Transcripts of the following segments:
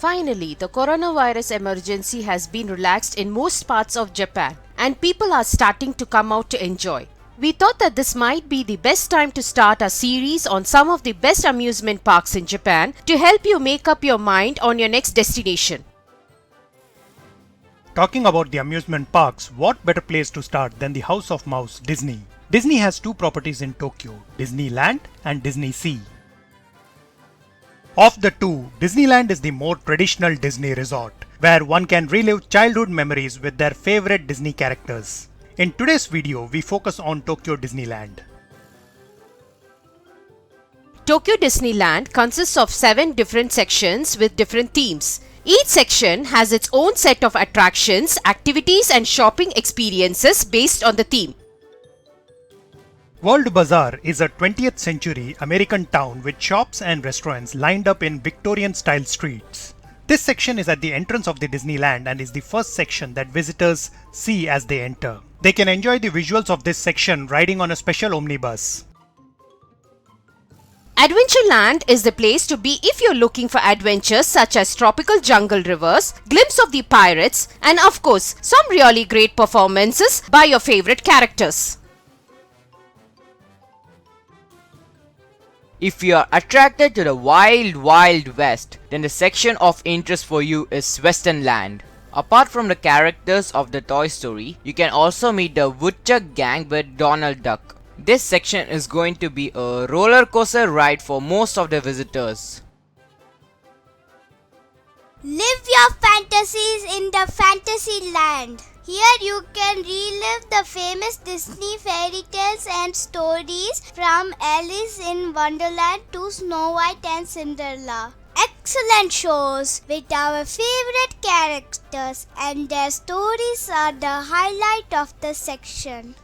Finally, the coronavirus emergency has been relaxed in most parts of Japan, and people are starting to come out to enjoy. We thought that this might be the best time to start a series on some of the best amusement parks in Japan to help you make up your mind on your next destination. Talking about the amusement parks, what better place to start than the House of Mouse, Disney? Disney has two properties in Tokyo, Disneyland and Disney Sea. Of the two, Disneyland is the more traditional Disney resort, where one can relive childhood memories with their favorite Disney characters. In today's video, we focus on Tokyo Disneyland. Tokyo Disneyland consists of 7 different sections with different themes. Each section has its own set of attractions, activities and shopping experiences based on the theme. World Bazaar is a 20th century American town with shops and restaurants lined up in Victorian-style streets. This section is at the entrance of the Disneyland and is the first section that visitors see as they enter. They can enjoy the visuals of this section riding on a special omnibus. Adventureland is the place to be if you're looking for adventures such as tropical jungle rivers, glimpse of the pirates, and of course, some really great performances by your favorite characters. If you are attracted to the wild west, then the section of interest for you is Westernland. Apart from the characters of the Toy Story, you can also meet the Woodchuck gang with Donald Duck. This section is going to be a roller coaster ride for most of the visitors. Live your fantasies in the fantasy land. Here you can relive the famous Disney fairy tales and stories from Alice in Wonderland to Snow White and Cinderella. Excellent shows with our favorite characters, and their stories are the highlight of the section.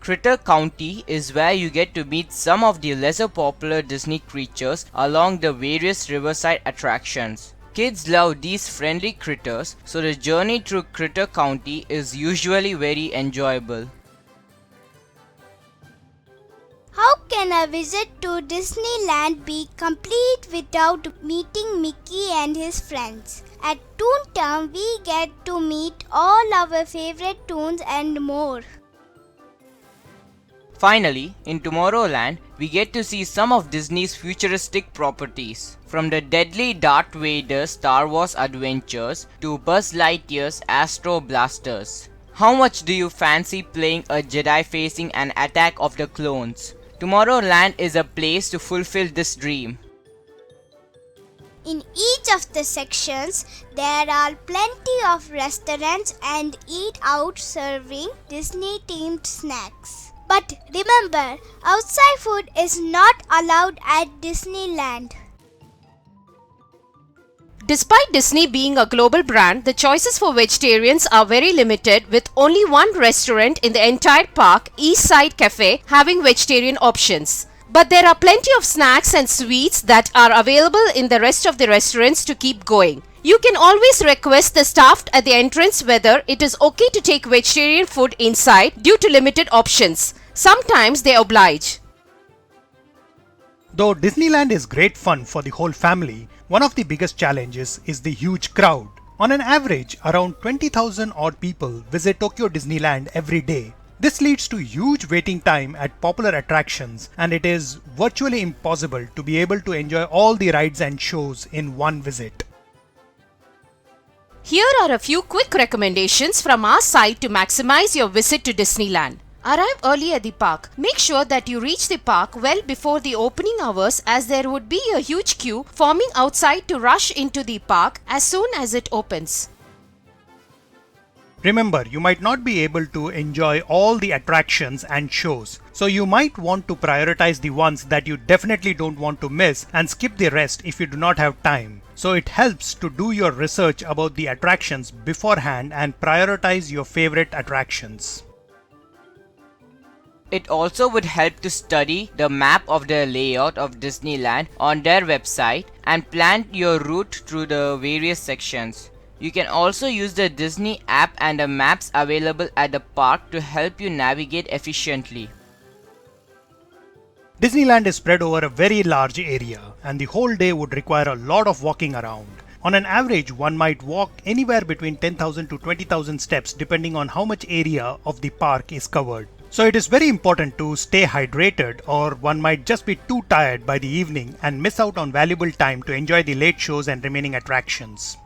Critter County is where you get to meet some of the lesser popular Disney creatures along the various riverside attractions. Kids love these friendly critters, so the journey through Critter County is usually very enjoyable. How can a visit to Disneyland be complete without meeting Mickey and his friends? At Toontown, we get to meet all our favorite toons and more. Finally, in Tomorrowland, we get to see some of Disney's futuristic properties. From the deadly Darth Vader Star Wars adventures to Buzz Lightyear's Astro Blasters. How much do you fancy playing a Jedi facing an attack of the clones? Tomorrowland is a place to fulfill this dream. In each of the sections, there are plenty of restaurants and eat out serving Disney-themed snacks. But remember, outside food is not allowed at Disneyland. Despite Disney being a global brand, the choices for vegetarians are very limited, with only one restaurant in the entire park, Eastside Cafe, having vegetarian options. But there are plenty of snacks and sweets that are available in the rest of the restaurants to keep going. You can always request the staff at the entrance whether it is okay to take vegetarian food inside due to limited options. Sometimes they oblige. Though Disneyland is great fun for the whole family, one of the biggest challenges is the huge crowd. On an average, around 20,000 odd people visit Tokyo Disneyland every day. This leads to huge waiting time at popular attractions, and it is virtually impossible to be able to enjoy all the rides and shows in one visit. Here are a few quick recommendations from our side to maximize your visit to Disneyland. Arrive early at the park. Make sure that you reach the park well before the opening hours, as there would be a huge queue forming outside to rush into the park as soon as it opens. Remember, you might not be able to enjoy all the attractions and shows, so you might want to prioritize the ones that you definitely don't want to miss and skip the rest if you do not have time. So it helps to do your research about the attractions beforehand and prioritize your favorite attractions. It also would help to study the map of the layout of Disneyland on their website and plan your route through the various sections. You can also use the Disney app and the maps available at the park to help you navigate efficiently. Disneyland is spread over a very large area, and the whole day would require a lot of walking around. On an average, one might walk anywhere between 10,000 to 20,000 steps depending on how much area of the park is covered. So it is very important to stay hydrated, or one might just be too tired by the evening and miss out on valuable time to enjoy the late shows and remaining attractions.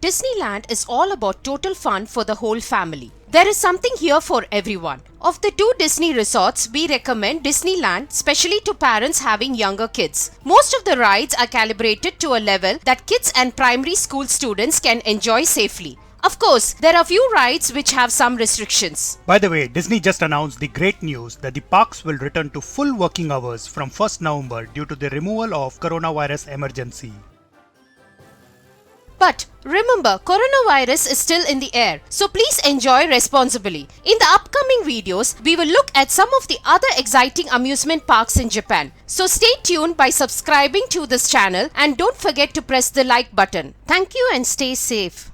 Disneyland is all about total fun for the whole family. There is something here for everyone. Of the 2 Disney resorts, we recommend Disneyland, especially to parents having younger kids. Most of the rides are calibrated to a level that kids and primary school students can enjoy safely. Of course, there are few rides which have some restrictions. By the way, Disney just announced the great news that the parks will return to full working hours from 1st November due to the removal of coronavirus emergency. But remember, coronavirus is still in the air, so please enjoy responsibly. In the upcoming videos, we will look at some of the other exciting amusement parks in Japan. So stay tuned by subscribing to this channel and don't forget to press the like button. Thank you and stay safe.